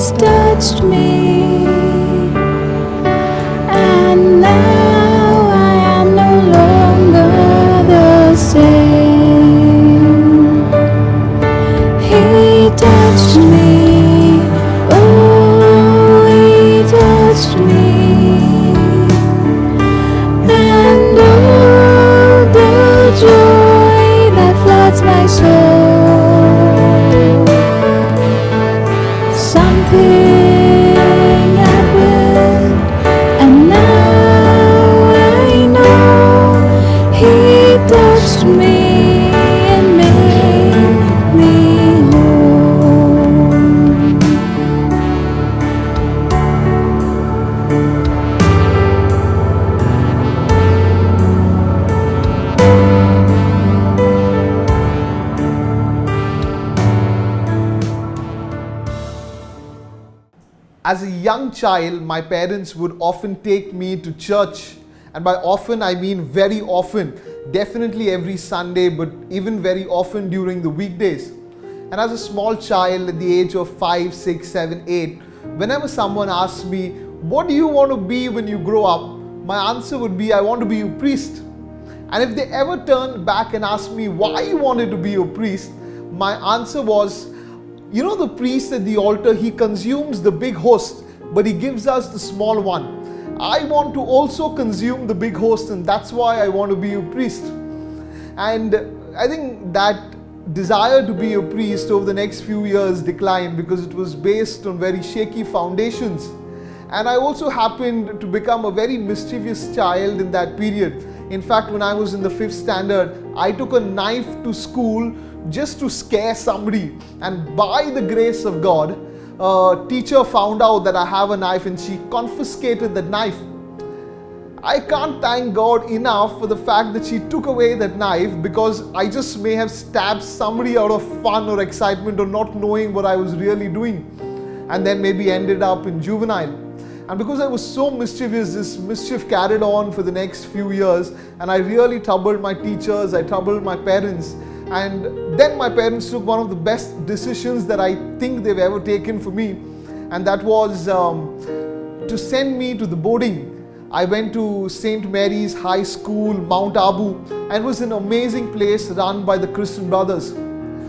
has touched me, and now I am no longer the same. He touched me, oh, he touched me, and oh, the joy that floods my soul. Something happened, and now I know he touched me and made me whole. As a young child, my parents would often take me to church, and by often I mean very often, definitely every Sunday, but even very often during the weekdays. And as a small child at the age of 5, 6, 7, 8, whenever someone asked me, what do you want to be when you grow up? My answer would be, I want to be a priest. And if they ever turned back and asked me why you wanted to be a priest, my answer was, you know, the priest at the altar, he consumes the big host, but he gives us the small one. I want to also consume the big host, and that's why I want to be a priest. And I think that desire to be a priest over the next few years declined because it was based on very shaky foundations. And I also happened to become a very mischievous child in that period. In fact, when I was in the 5th standard, I took a knife to school just to scare somebody, and by the grace of God, a teacher found out that I have a knife and she confiscated that knife. I can't thank God enough for the fact that she took away that knife, because I just may have stabbed somebody out of fun or excitement or not knowing what I was really doing, and then maybe ended up in juvenile. And because I was so mischievous, this mischief carried on for the next few years, and I really troubled my teachers, I troubled my parents. And then my parents took one of the best decisions that I think they've ever taken for me, and that was to send me to the boarding. I went to St. Mary's High School, Mount Abu, and it was an amazing place run by the Christian brothers.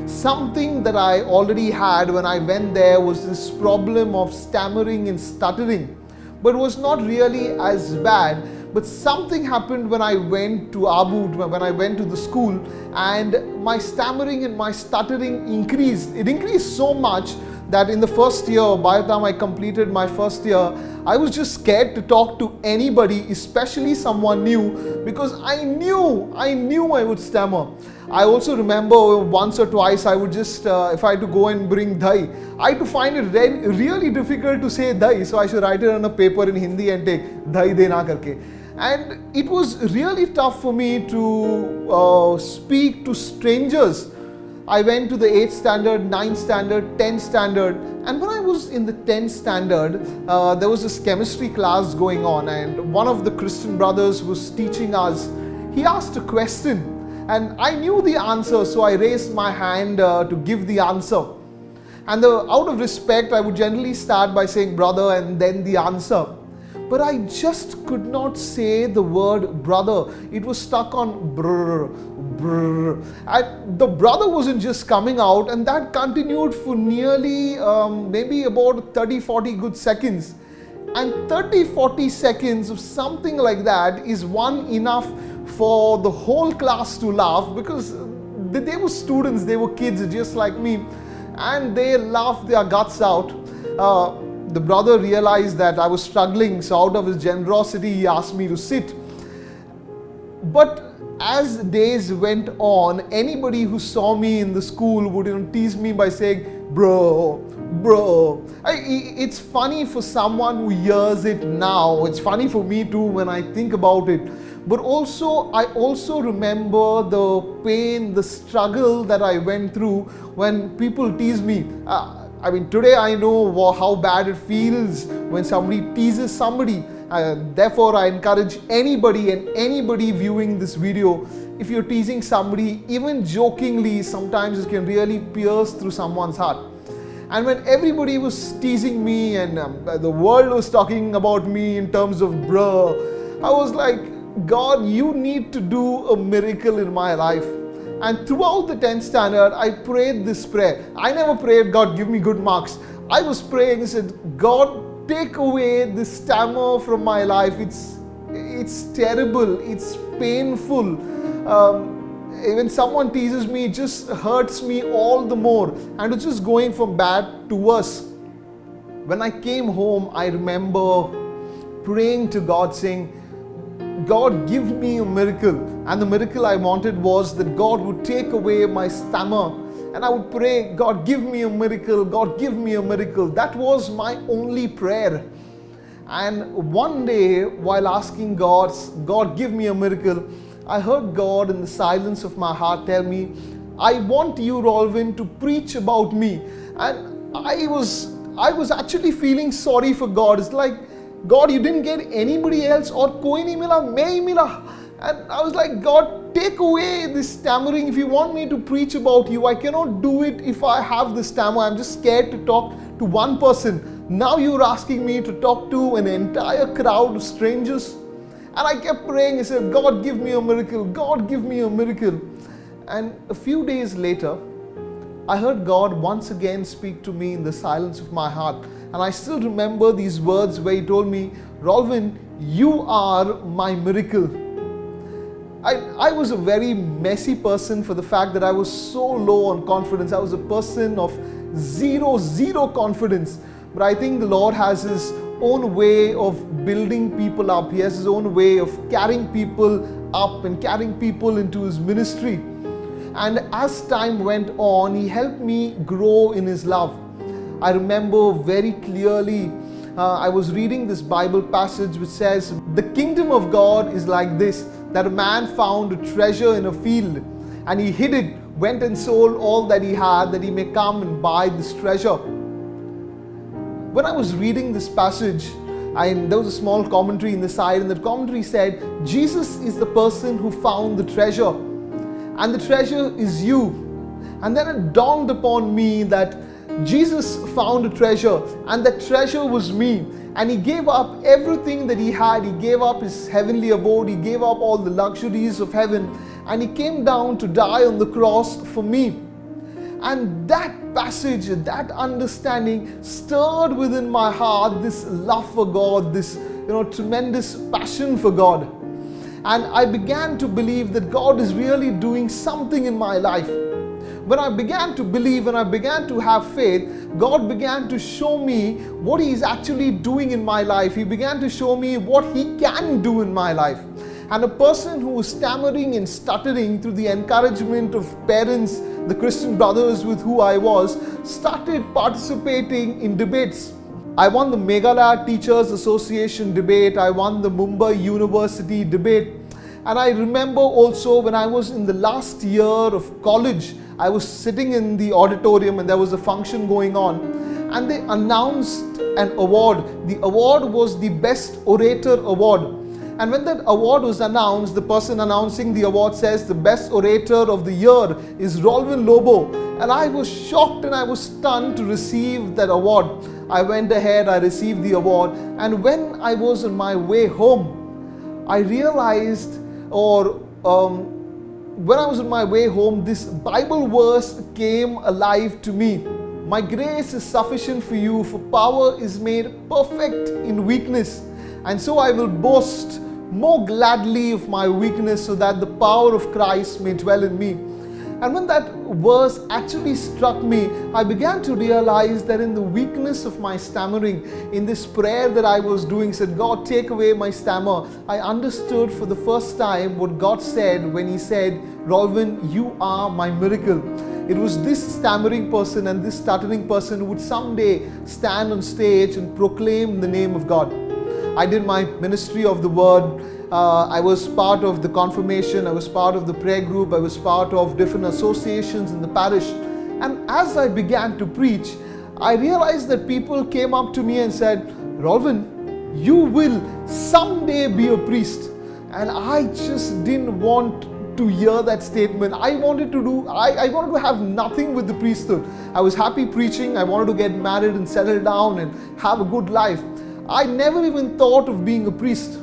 Something that I already had when I went there was this problem of stammering and stuttering, but it was not really as bad. But something happened when I went to Abu, when I went to the school, and my stammering and my stuttering increased. It increased so much that in the first year, by the time I completed my first year, I was just scared to talk to anybody, especially someone new, because I knew I would stammer. I also remember once or twice I would just, if I had to go and bring dahi, I had to find it really difficult to say dahi, so I should write it on a paper in Hindi and take dahi dena karke. And it was really tough for me to speak to strangers. I went to the 8th standard, 9th standard, 10th standard, and when I was in the 10th standard, there was this chemistry class going on, and one of the Christian brothers was teaching us. He asked a question, and I knew the answer, so I raised my hand to give the answer. And out of respect, I would generally start by saying brother and then the answer. But I just could not say the word brother. It was stuck on brr, brr. And the brother wasn't just coming out, and that continued for nearly maybe about 30-40 good seconds. And 30-40 seconds of something like that is one enough for the whole class to laugh, because they were students, they were kids just like me, and they laughed their guts out. The brother realized that I was struggling, so out of his generosity, he asked me to sit. But as days went on, anybody who saw me in the school would tease me by saying, bro. It's funny for someone who hears it now. It's funny for me too when I think about it. But also, I also remember the pain, the struggle that I went through when people tease me. Today I know how bad it feels when somebody teases somebody. Therefore, I encourage anybody viewing this video, if you're teasing somebody, even jokingly, sometimes it can really pierce through someone's heart. And when everybody was teasing me and the world was talking about me in terms of bro, I was like, God, you need to do a miracle in my life. And throughout the 10th standard, I prayed this prayer. I never prayed, God, give me good marks. I was praying and said, God, take away this stammer from my life. It's terrible. It's painful. When someone teases me, it just hurts me all the more. And it's just going from bad to worse. When I came home, I remember praying to God saying, God, give me a miracle. And the miracle I wanted was that God would take away my stammer. And I would pray, God, give me a miracle. God, give me a miracle. That was my only prayer. And one day, while asking God, give me a miracle, I heard God in the silence of my heart tell me, I want you, Rolwyn, to preach about me. And I was actually feeling sorry for God. It's like, God, you didn't get anybody else, or koi nahi mila, main hi mila. And I was like, God, take away this stammering. If you want me to preach about you, I cannot do it if I have the stammer. I'm just scared to talk to one person. Now you're asking me to talk to an entire crowd of strangers. And I kept praying. I said, God, give me a miracle. God, give me a miracle. And a few days later, I heard God once again speak to me in the silence of my heart. And I still remember these words where He told me, Rolwyn, you are my miracle. I was a very messy person for the fact that I was so low on confidence. I was a person of zero confidence. But I think the Lord has His own way of building people up. He has His own way of carrying people up and carrying people into His ministry. And as time went on, He helped me grow in His love. I remember very clearly, I was reading this Bible passage which says, the kingdom of God is like this, that a man found a treasure in a field and he hid it, went and sold all that he had, that he may come and buy this treasure. When I was reading this passage, there was a small commentary in the side, and the commentary said, Jesus is the person who found the treasure, and the treasure is you. And then it dawned upon me that Jesus found a treasure, and that treasure was me. And He gave up everything that He had. He gave up His heavenly abode. He gave up all the luxuries of heaven. And He came down to die on the cross for me. And that passage, that understanding stirred within my heart this love for God, this tremendous passion for God. And I began to believe that God is really doing something in my life. When I began to believe and I began to have faith, God began to show me what He is actually doing in my life. He began to show me what He can do in my life. And a person who was stammering and stuttering, through the encouragement of parents, the Christian brothers with who I was, started participating in debates. I won the Meghalaya Teachers Association debate. I won the Mumbai University debate. And I remember also when I was in the last year of college, I was sitting in the auditorium and there was a function going on, and they announced an award. The award was the Best Orator Award. And when that award was announced, the person announcing the award says the Best Orator of the Year is Br.Rolwyn Lobo. And I was shocked and I was stunned to receive that award. I went ahead, I received the award, and when I was on my way home, I realized, when I was on my way home, this Bible verse came alive to me. My grace is sufficient for you, for power is made perfect in weakness. And so I will boast more gladly of my weakness, so that the power of Christ may dwell in me. And when that verse actually struck me, I began to realize that in the weakness of my stammering, in this prayer that I was doing, said, God, take away my stammer, I understood for the first time what God said when He said, Rolwyn, you are my miracle. It was this stammering person and this stuttering person who would someday stand on stage and proclaim the name of God. I did my ministry of the word. I was part of the confirmation. I was part of the prayer group. I was part of different associations in the parish. And as I began to preach, I realized that people came up to me and said, Rolwyn, you will someday be a priest. And I just didn't want to hear that statement. I wanted to have nothing with the priesthood. I was happy preaching. I wanted to get married and settle down and have a good life. I never even thought of being a priest.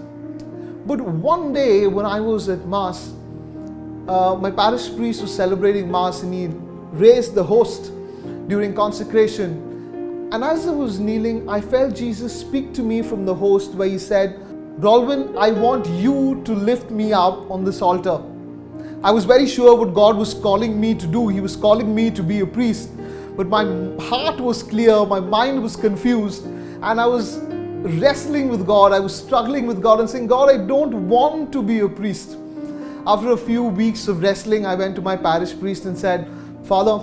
But one day when I was at Mass, my parish priest was celebrating Mass and he raised the host during consecration. And as I was kneeling, I felt Jesus speak to me from the host where he said, "Rolwyn, I want you to lift me up on this altar." I was very sure what God was calling me to do. He was calling me to be a priest. But my heart was clear, my mind was confused, and I was wrestling with God. I was struggling with God and saying, "God, I don't want to be a priest." After a few weeks of wrestling, I went to my parish priest and said, "Father,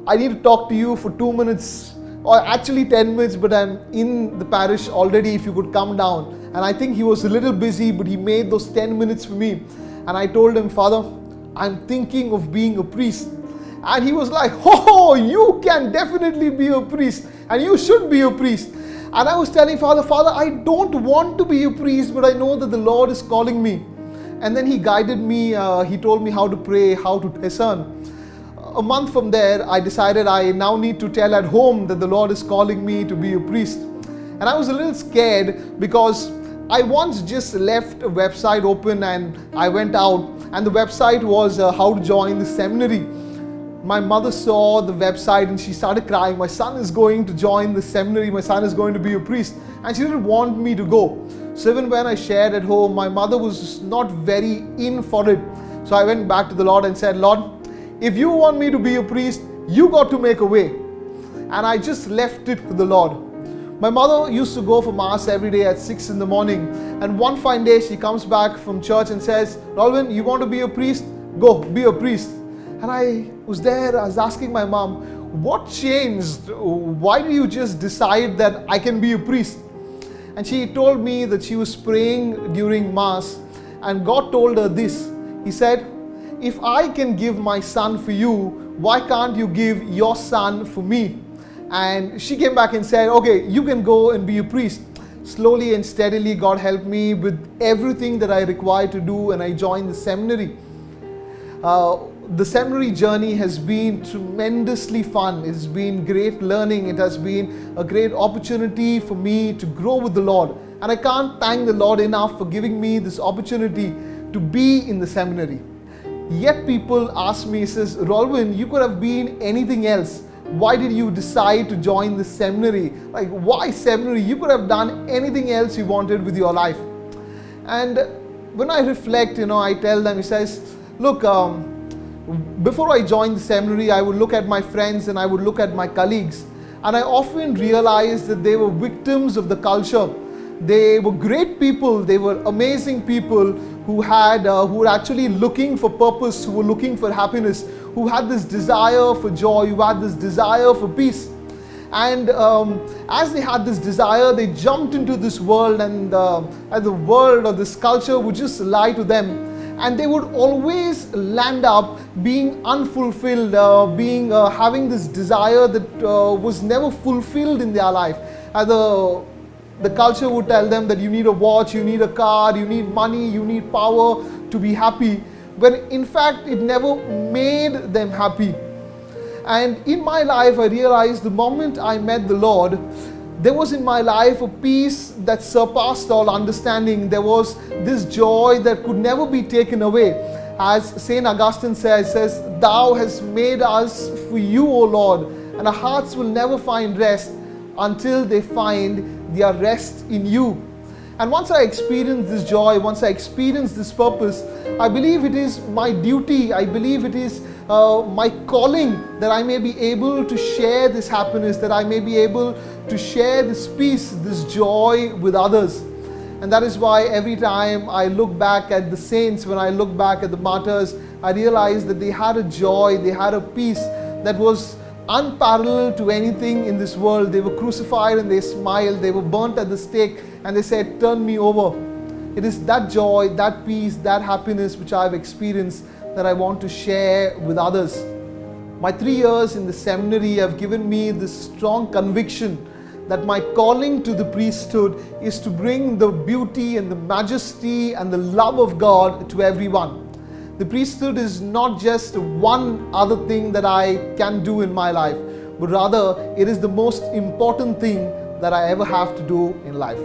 I need to talk to you for 2 minutes, or actually 10 minutes, but I'm in the parish already, if you could come down." And I think he was a little busy, but he made those 10 minutes for me. And I told him, "Father, I'm thinking of being a priest." And he was like, "Oh, you can definitely be a priest, and you should be a priest." And I was telling Father, I don't want to be a priest, but I know that the Lord is calling me. And then he guided me, he told me how to pray, how to discern. A month from there, I decided I now need to tell at home that the Lord is calling me to be a priest. And I was a little scared because I once just left a website open and I went out, and the website was how to join the seminary. My mother saw the website and she started crying. "My son is going to join the seminary, my son is going to be a priest." And she didn't want me to go. So even when I shared at home, my mother was not very in for it. So I went back to the Lord and said, "Lord, if you want me to be a priest, you got to make a way." And I just left it to the Lord. My mother used to go for Mass every day at 6 in the morning. And one fine day she comes back from church and says, "Rolwyn, you want to be a priest? Go, be a priest." And I was there, I was asking my mom, "What changed? Why did you just decide that I can be a priest?" And she told me that she was praying during Mass and God told her this. He said, "If I can give my son for you, why can't you give your son for me?" And she came back and said, "Okay, you can go and be a priest." Slowly and steadily, God helped me with everything that I required to do, and I joined the seminary. The seminary journey has been tremendously fun. It's been great learning. It has been a great opportunity for me to grow with the Lord. And I can't thank the Lord enough for giving me this opportunity to be in the seminary. Yet people ask me, says, "Rolwyn, you could have been anything else. Why did you decide to join the seminary? Like, why seminary? You could have done anything else you wanted with your life." And when I reflect, I tell them, he says, "Look, before I joined the seminary, I would look at my friends and I would look at my colleagues, and I often realized that they were victims of the culture. They were great people, they were amazing people who were actually looking for purpose, who were looking for happiness, who had this desire for joy, who had this desire for peace. And as they had this desire, they jumped into this world, and the world or this culture would just lie to them. And they would always land up being unfulfilled, having this desire that was never fulfilled in their life. The culture would tell them that you need a watch, you need a car, you need money, you need power to be happy, when in fact it never made them happy. And in my life, I realized the moment I met the Lord, there was in my life a peace that surpassed all understanding. There was this joy that could never be taken away. As St. Augustine says, "Thou hast made us for you, O Lord, and our hearts will never find rest until they find their rest in you." And once I experienced this joy, once I experienced this purpose, I believe it is my duty, I believe it is my calling that I may be able to share this happiness, that I may be able to share this peace, this joy with others. And that is why every time I look back at the saints, when I look back at the martyrs, I realize that they had a joy, they had a peace that was unparalleled to anything in this world. They were crucified and they smiled, they were burnt at the stake and they said, "Turn me over." It is that joy, that peace, that happiness which I have experienced that I want to share with others. My 3 years in the seminary have given me this strong conviction that my calling to the priesthood is to bring the beauty and the majesty and the love of God to everyone. The priesthood is not just one other thing that I can do in my life, but rather it is the most important thing that I ever have to do in life.